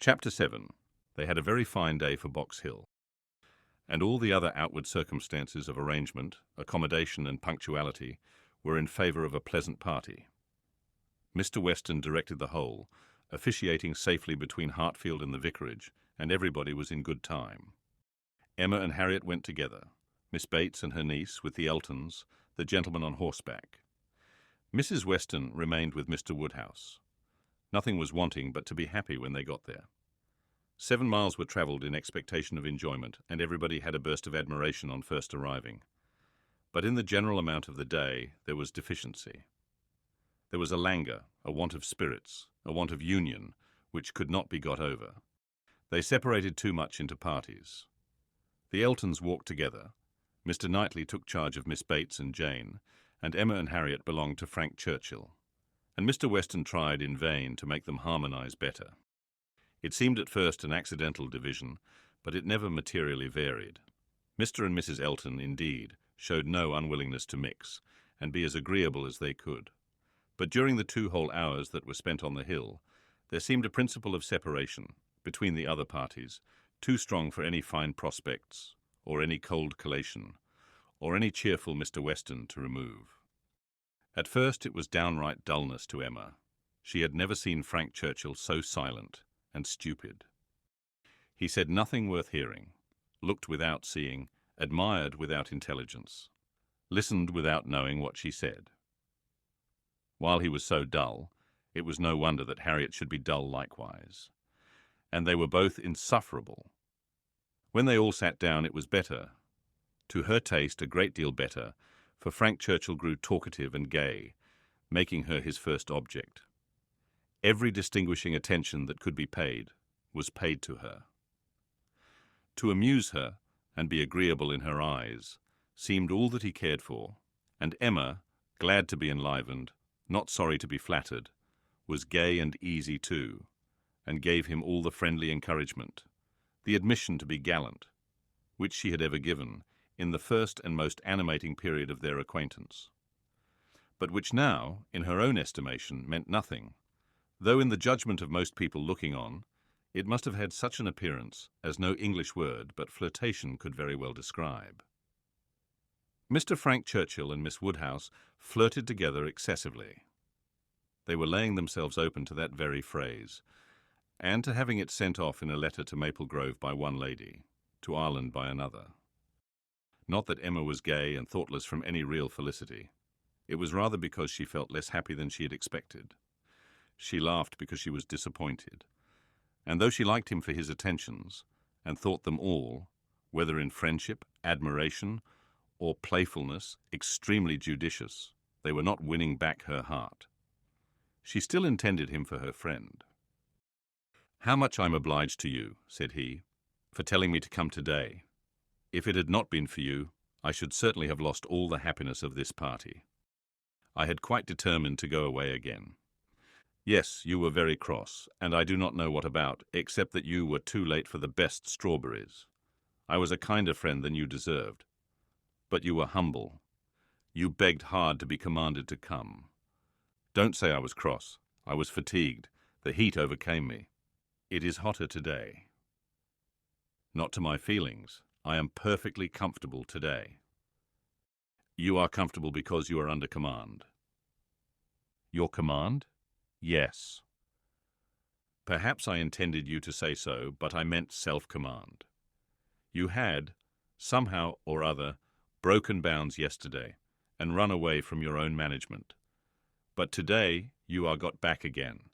Chapter 7. They had a very fine day for Box Hill, and all the other outward circumstances of arrangement, accommodation and punctuality were in favour of a pleasant party. Mr. Weston directed the whole, officiating safely between Hartfield and the vicarage, and everybody was in good time. Emma and Harriet went together, Miss Bates and her niece with the Eltons, the gentleman on horseback. Mrs. Weston remained with Mr. Woodhouse. Nothing was wanting but to be happy when they got there. 7 miles were travelled in expectation of enjoyment, and everybody had a burst of admiration on first arriving. But in the general amount of the day there was deficiency. There was a languor, a want of spirits, a want of union, which could not be got over. They separated too much into parties. The Eltons walked together. Mr. Knightley took charge of Miss Bates and Jane, and Emma and Harriet belonged to Frank Churchill, and Mr. Weston tried in vain to make them harmonise better. It seemed at first an accidental division, but it never materially varied. Mr. and Mrs. Elton, indeed, showed no unwillingness to mix, and be as agreeable as they could. But during the 2 whole hours that were spent on the hill, there seemed a principle of separation between the other parties, too strong for any fine prospects, or any cold collation, or any cheerful Mr. Weston to remove. At first it was downright dullness to Emma. She had never seen Frank Churchill so silent and stupid. He said nothing worth hearing, looked without seeing, admired without intelligence, listened without knowing what she said. While he was so dull, it was no wonder that Harriet should be dull likewise. And they were both insufferable. When they all sat down it was better, to her taste a great deal better, for Frank Churchill grew talkative and gay, making her his first object. Every distinguishing attention that could be paid was paid to her. To amuse her and be agreeable in her eyes seemed all that he cared for, and Emma, glad to be enlivened, not sorry to be flattered, was gay and easy too, and gave him all the friendly encouragement, the admission to be gallant, which she had ever given in the first and most animating period of their acquaintance, but which now, in her own estimation, meant nothing, though in the judgment of most people looking on, it must have had such an appearance as no English word but flirtation could very well describe. Mr. Frank Churchill and Miss Woodhouse flirted together excessively. They were laying themselves open to that very phrase, and to having it sent off in a letter to Maple Grove by one lady, to Ireland by another. Not that Emma was gay and thoughtless from any real felicity. It was rather because she felt less happy than she had expected. She laughed because she was disappointed, and though she liked him for his attentions, and thought them all, whether in friendship, admiration, or playfulness, extremely judicious, they were not winning back her heart. She still intended him for her friend. "How much I'm obliged to you," said he, "for telling me to come today. If it had not been for you, I should certainly have lost all the happiness of this party. I had quite determined to go away again. Yes, you were very cross, and I do not know what about, except that you were too late for the best strawberries. I was a kinder friend than you deserved. But you were humble. You begged hard to be commanded to come. Don't say I was cross. I was fatigued. The heat overcame me. It is hotter today. Not to my feelings. I am perfectly comfortable today. You are comfortable because you are under command." "Your command?" "Yes. Perhaps I intended you to say so, but I meant self-command. You had, somehow or other, broken bounds yesterday, and run away from your own management. But today you are got back again,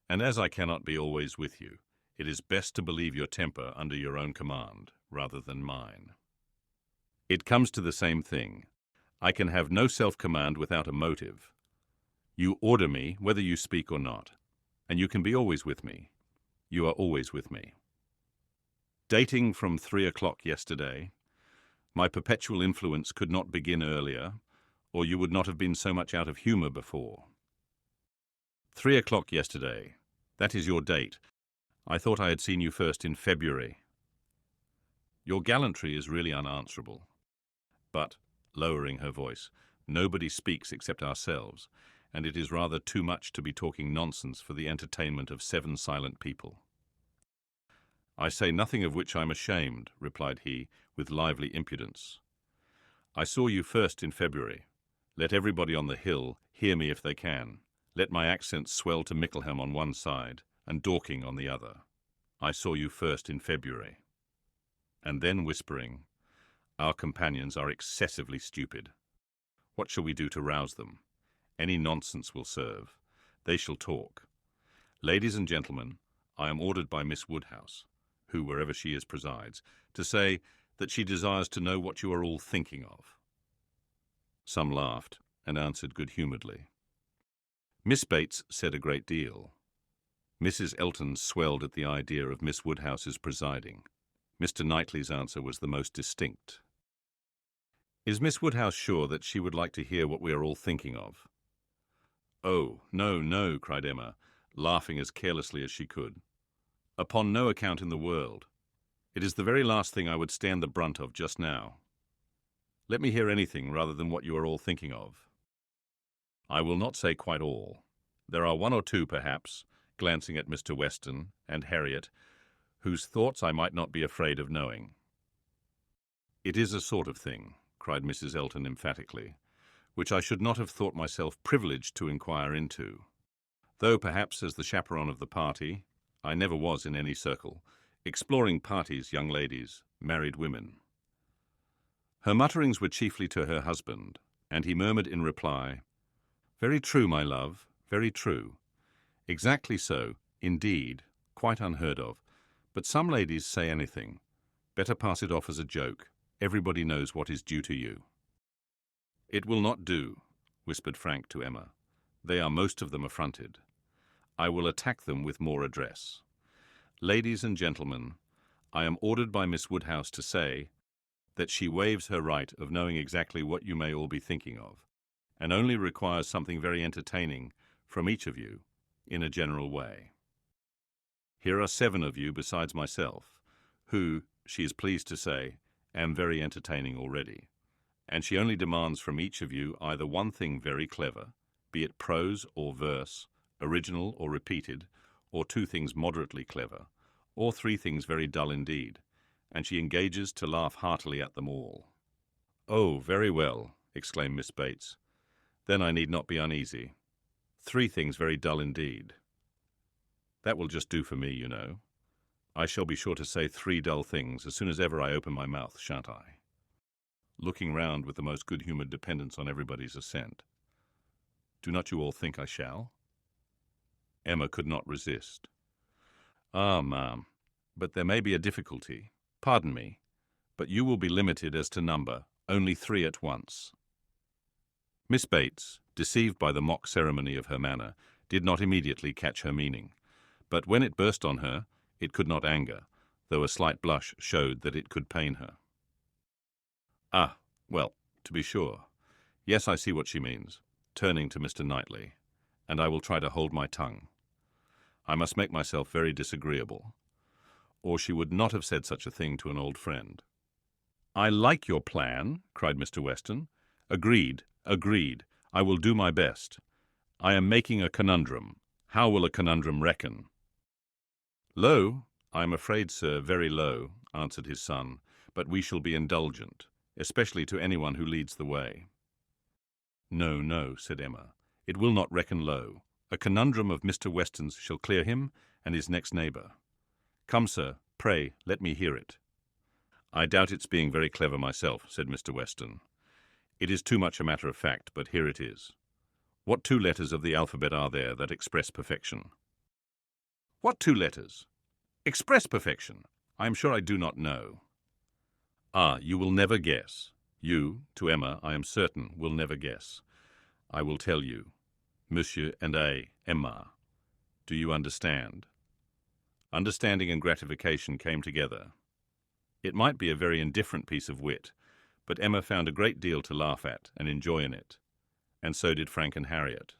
and as I cannot be always with you, it is best to believe your temper under your own command, rather than mine. It comes to the same thing. I can have no self-command without a motive. You order me whether you speak or not, and you can be always with me. You are always with me. Dating from 3 o'clock yesterday, my perpetual influence could not begin earlier, or you would not have been so much out of humour before. 3 o'clock yesterday, that is your date. I thought I had seen you first in February. Your gallantry is really unanswerable. But, lowering her voice, nobody speaks except ourselves, and it is rather too much to be talking nonsense for the entertainment of 7 silent people. "I say nothing of which I'm ashamed," replied he, with lively impudence. "I saw you first in February. Let everybody on the hill hear me if they can. Let my accents swell to Mickleham on one side, and Dorking on the other. I saw you first in February." And then whispering, "Our companions are excessively stupid. What shall we do to rouse them? Any nonsense will serve. They shall talk. Ladies and gentlemen, I am ordered by Miss Woodhouse, who, wherever she is, presides, to say that she desires to know what you are all thinking of." Some laughed, and answered good-humouredly. Miss Bates said a great deal. Mrs. Eltons swelled at the idea of Miss Woodhouse's presiding. Mr. Knightley's answer was the most distinct. "Is Miss Woodhouse sure that she would like to hear what we are all thinking of?" "Oh, no, no," cried Emma, laughing as carelessly as she could. "Upon no account in the world. It is the very last thing I would stand the brunt of just now. Let me hear anything rather than what you are all thinking of." "I will not say quite all. There are one or two, perhaps," glancing at Mr. Weston and Harriet, "whose thoughts I might not be afraid of knowing." "It is a sort of thing," cried Mrs. Elton emphatically, "which I should not have thought myself privileged to inquire into. Though perhaps as the chaperon of the party, I never was in any circle, exploring parties, young ladies, married women." Her mutterings were chiefly to her husband, and he murmured in reply, "Very true, my love, very true. Exactly so, indeed, quite unheard of. But some ladies say anything. Better pass it off as a joke. Everybody knows what is due to you." "It will not do," whispered Frank to Emma. "They are most of them affronted. I will attack them with more address. Ladies and gentlemen, I am ordered by Miss Woodhouse to say that she waives her right of knowing exactly what you may all be thinking of, and only requires something very entertaining from each of you, in a general way. Here are 7 of you besides myself, who, she is pleased to say, am very entertaining already, and she only demands from each of you either one thing very clever, be it prose or verse, original or repeated, or 2 things moderately clever, or 3 things very dull indeed, and she engages to laugh heartily at them all." "Oh, very well," exclaimed Miss Bates. "Then I need not be uneasy. 3 things very dull indeed. That will just do for me, you know. I shall be sure to say 3 dull things as soon as ever I open my mouth, shan't I?" Looking round with the most good-humoured dependence on everybody's assent. "Do not you all think I shall?" Emma could not resist. "Ah, ma'am, but there may be a difficulty. Pardon me, but you will be limited as to number, only 3 at once." Miss Bates, deceived by the mock ceremony of her manner, did not immediately catch her meaning, but when it burst on her, it could not anger, though a slight blush showed that it could pain her. "Ah, well, to be sure. Yes, I see what she means," turning to Mr. Knightley, "and I will try to hold my tongue. I must make myself very disagreeable, or she would not have said such a thing to an old friend." "I like your plan," cried Mr. Weston. "Agreed, agreed. I will do my best. I am making a conundrum. How will a conundrum reckon?" "Low, I am afraid, sir, very low," answered his son, "but we shall be indulgent, especially to anyone who leads the way." "No, no," said Emma, "it will not reckon low. A conundrum of Mr. Weston's shall clear him and his next neighbour. Come, sir, pray let me hear it." "I doubt its being very clever myself," said Mr. Weston. "It is too much a matter of fact, but here it is. What 2 letters of the alphabet are there that express perfection?" "What 2 letters? Express perfection? I am sure I do not know." "Ah, you will never guess. You, to Emma, I am certain, will never guess. I will tell you. Monsieur and Emma. Do you understand?" Understanding and gratification came together. It might be a very indifferent piece of wit, but Emma found a great deal to laugh at and enjoy in it, and so did Frank and Harriet.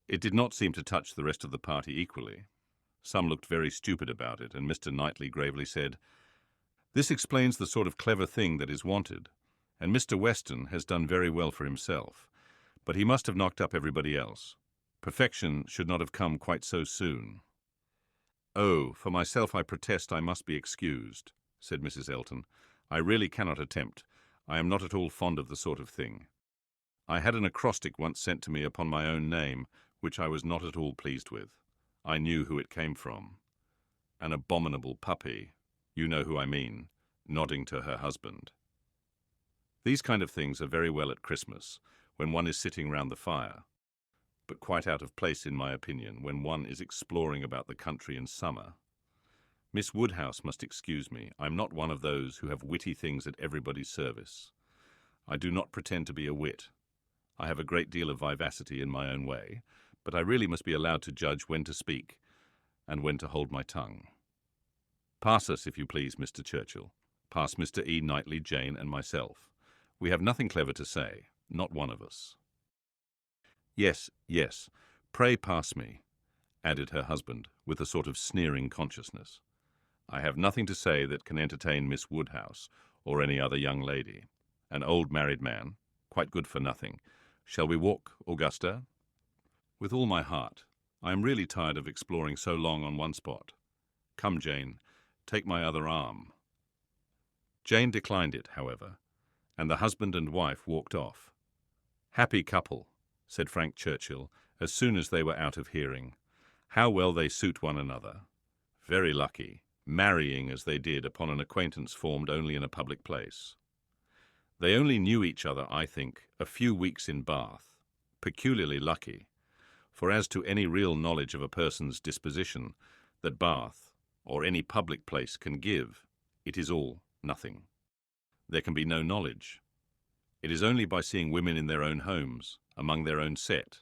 It did not seem to touch the rest of the party equally. Some looked very stupid about it, and Mr. Knightley gravely said, "This explains the sort of clever thing that is wanted, and Mr. Weston has done very well for himself, but he must have knocked up everybody else. Perfection should not have come quite so soon." "Oh, for myself I protest I must be excused," said Mrs. Elton. "I really cannot attempt. I am not at all fond of the sort of thing. I had an acrostic once sent to me upon my own name, which I was not at all pleased with. I knew who it came from. An abominable puppy. You know who I mean," nodding to her husband. These kind of things are very well at Christmas, when one is sitting round the fire, but quite out of place, in my opinion, when one is exploring about the country in summer. Miss Woodhouse must excuse me. I'm not one of those who have witty things at everybody's service. I do not pretend to be a wit. I have a great deal of vivacity in my own way, but I really must be allowed to judge when to speak and when to hold my tongue. Pass us, if you please, Mr. Churchill. Pass Mr. E. Knightley, Jane, and myself. We have nothing clever to say, not one of us. Yes, yes, pray pass me, added her husband, with a sort of sneering consciousness. I have nothing to say that can entertain Miss Woodhouse or any other young lady. An old married man, quite good for nothing. Shall we walk, Augusta? With all my heart. I am really tired of exploring so long on one spot. Come, Jane, take my other arm. Jane declined it, however, and the husband and wife walked off. Happy couple, said Frank Churchill, as soon as they were out of hearing. How well they suit one another. Very lucky, marrying as they did upon an acquaintance formed only in a public place. They only knew each other, I think, a few weeks in Bath. Peculiarly lucky, for as to any real knowledge of a person's disposition that Bath, or any public place, can give, it is all nothing. There can be no knowledge. It is only by seeing women in their own homes, among their own set,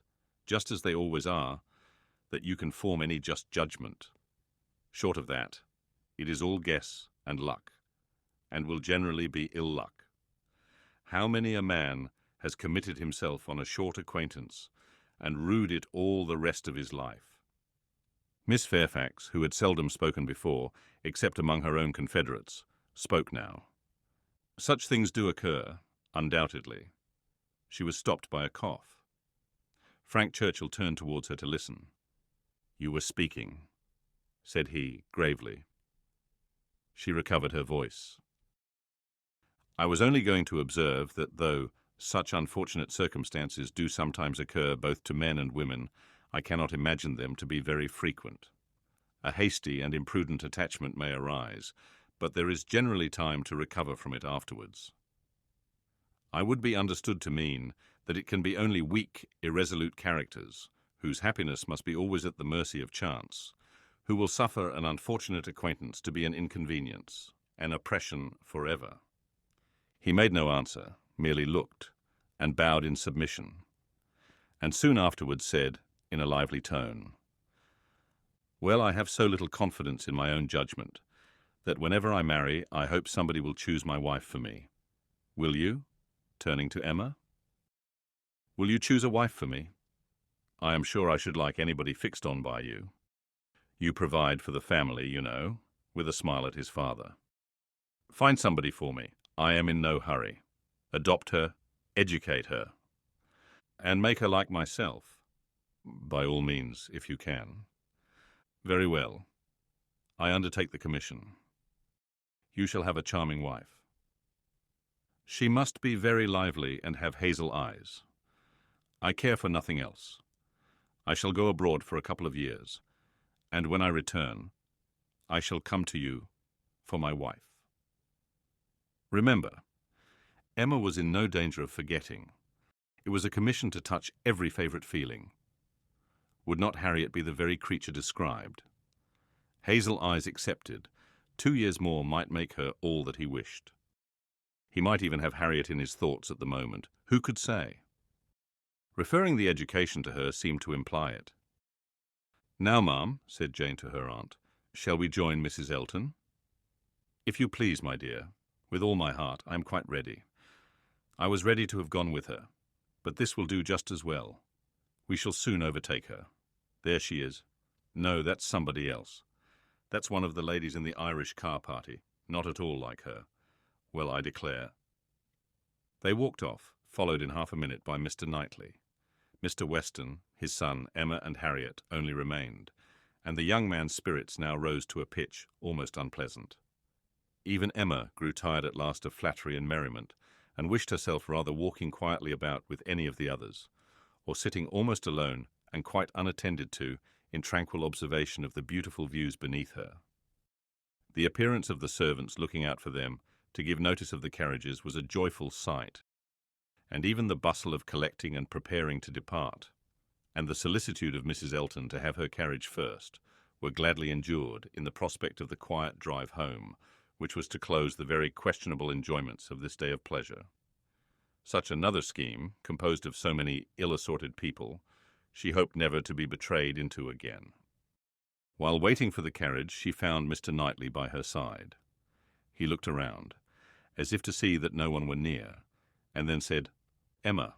just as they always are, that you can form any just judgment. Short of that, it is all guess and luck, and will generally be ill luck. How many a man has committed himself on a short acquaintance and rued it all the rest of his life? Miss Fairfax, who had seldom spoken before, except among her own confederates, spoke now. Such things do occur, undoubtedly. She was stopped by a cough. Frank Churchill turned towards her to listen. "You were speaking," said he, gravely. She recovered her voice. "I was only going to observe that though such unfortunate circumstances do sometimes occur both to men and women, I cannot imagine them to be very frequent. A hasty and imprudent attachment may arise, but there is generally time to recover from it afterwards. I would be understood to mean that it can be only weak, irresolute characters, whose happiness must be always at the mercy of chance, who will suffer an unfortunate acquaintance to be an inconvenience, an oppression forever." He made no answer, merely looked, and bowed in submission, and soon afterwards said, in a lively tone, "Well, I have so little confidence in my own judgment, that whenever I marry, I hope somebody will choose my wife for me. Will you?" turning to Emma. "Will you choose a wife for me? I am sure I should like anybody fixed on by you. You provide for the family, you know," with a smile at his father. "Find somebody for me. I am in no hurry. Adopt her, educate her, and make her like myself. By all means, if you can. Very well. I undertake the commission. You shall have a charming wife. She must be very lively and have hazel eyes. I care for nothing else. I shall go abroad for a couple of years, and when I return, I shall come to you for my wife." Remember, Emma was in no danger of forgetting. It was a commission to touch every favourite feeling. Would not Harriet be the very creature described? Hazel eyes excepted, 2 years more might make her all that he wished. He might even have Harriet in his thoughts at the moment. Who could say? Referring the education to her seemed to imply it. "Now, ma'am," said Jane to her aunt, "shall we join Mrs. Elton?" "If you please, my dear. With all my heart. I am quite ready. I was ready to have gone with her, but this will do just as well. We shall soon overtake her. There she is. No, that's somebody else. That's one of the ladies in the Irish car party. Not at all like her. Well, I declare." They walked off, followed in half a minute by Mr. Knightley. Mr. Weston, his son, Emma and Harriet only remained, and the young man's spirits now rose to a pitch almost unpleasant. Even Emma grew tired at last of flattery and merriment, and wished herself rather walking quietly about with any of the others, or sitting almost alone and quite unattended to in tranquil observation of the beautiful views beneath her. The appearance of the servants looking out for them to give notice of the carriages was a joyful sight, and even the bustle of collecting and preparing to depart, and the solicitude of Mrs. Elton to have her carriage first, were gladly endured in the prospect of the quiet drive home, which was to close the very questionable enjoyments of this day of pleasure. Such another scheme, composed of so many ill-assorted people, she hoped never to be betrayed into again. While waiting for the carriage, she found Mr. Knightley by her side. He looked around, as if to see that no one were near, and then said, "Emma,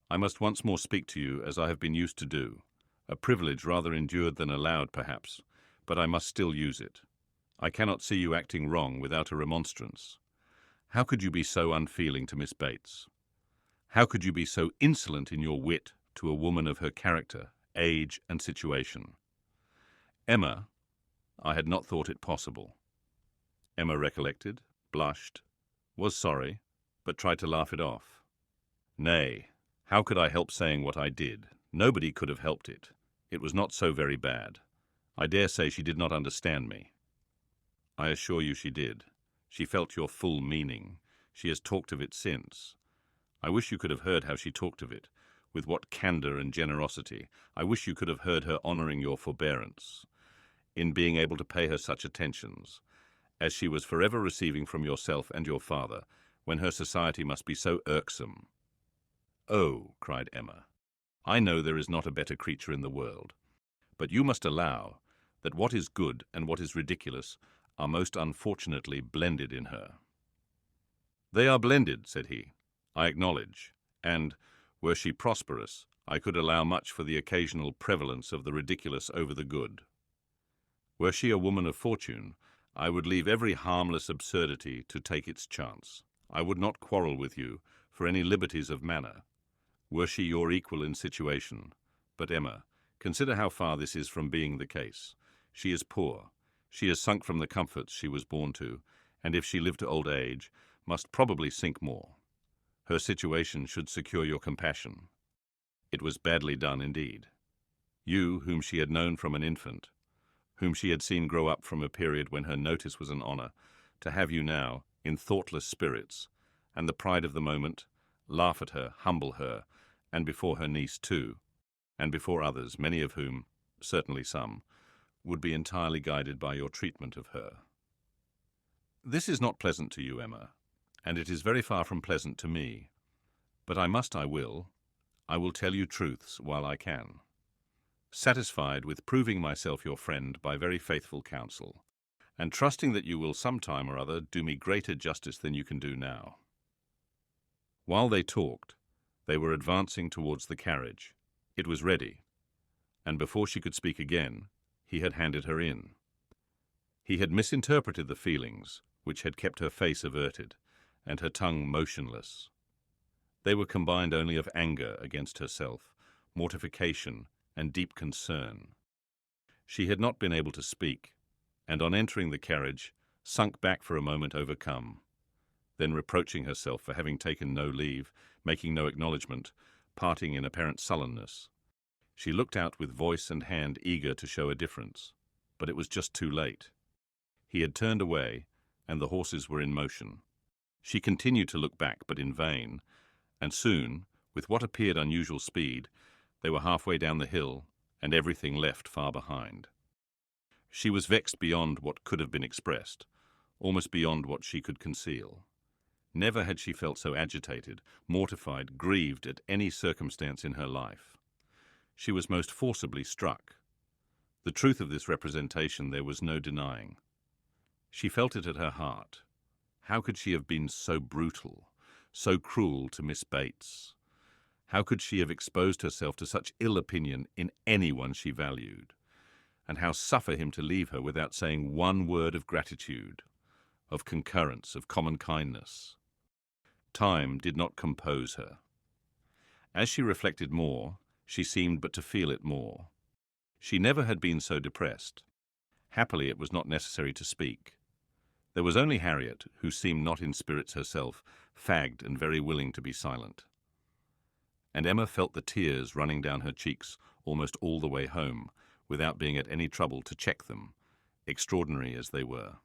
I must once more speak to you as I have been used to do, a privilege rather endured than allowed, perhaps, but I must still use it. I cannot see you acting wrong without a remonstrance. How could you be so unfeeling to Miss Bates? How could you be so insolent in your wit to a woman of her character, age, and situation? Emma, I had not thought it possible." Emma recollected, blushed, was sorry, but tried to laugh it off. "Nay, how could I help saying what I did? Nobody could have helped it. It was not so very bad. I dare say she did not understand me." "I assure you she did. She felt your full meaning. She has talked of it since. I wish you could have heard how she talked of it, with what candour and generosity. I wish you could have heard her honouring your forbearance, in being able to pay her such attentions, as she was forever receiving from yourself and your father, when her society must be so irksome." "Oh," cried Emma, "I know there is not a better creature in the world, but you must allow that what is good and what is ridiculous are most unfortunately blended in her." "They are blended," said he, "I acknowledge, and, were she prosperous, I could allow much for the occasional prevalence of the ridiculous over the good. Were she a woman of fortune, I would leave every harmless absurdity to take its chance. I would not quarrel with you for any liberties of manner, were she your equal in situation. But, Emma, consider how far this is from being the case. She is poor. She has sunk from the comforts she was born to, and if she live to old age, must probably sink more. Her situation should secure your compassion. It was badly done indeed. You, whom she had known from an infant, whom she had seen grow up from a period when her notice was an honour, to have you now, in thoughtless spirits, and the pride of the moment, laugh at her, humble her, and before her niece too, and before others, many of whom, certainly some, would be entirely guided by your treatment of her. This is not pleasant to you, Emma, and it is very far from pleasant to me. But I will tell you truths while I can. Satisfied with proving myself your friend by very faithful counsel, and trusting that you will some time or other do me greater justice than you can do now." While they talked, they were advancing towards the carriage. It was ready, and before she could speak again, he had handed her in. He had misinterpreted the feelings which had kept her face averted and her tongue motionless. They were combined only of anger against herself, mortification, and deep concern. She had not been able to speak, and on entering the carriage, sunk back for a moment overcome. Then reproaching herself for having taken no leave, making no acknowledgment, parting in apparent sullenness, she looked out with voice and hand eager to show a difference, but it was just too late. He had turned away, and the horses were in motion. She continued to look back, but in vain, and soon, with what appeared unusual speed, they were halfway down the hill, and everything left far behind. She was vexed beyond what could have been expressed, almost beyond what she could conceal. Never had she felt so agitated, mortified, grieved at any circumstance in her life. She was most forcibly struck. The truth of this representation there was no denying. She felt it at her heart. How could she have been so brutal, so cruel to Miss Bates? How could she have exposed herself to such ill opinion in anyone she valued? And how suffer him to leave her without saying one word of gratitude, of concurrence, of common kindness? Time did not compose her. As she reflected more, she seemed but to feel it more. She never had been so depressed. Happily, it was not necessary to speak. There was only Harriet, who seemed not in spirits herself, fagged and very willing to be silent. And Emma felt the tears running down her cheeks almost all the way home, without being at any trouble to check them, extraordinary as they were.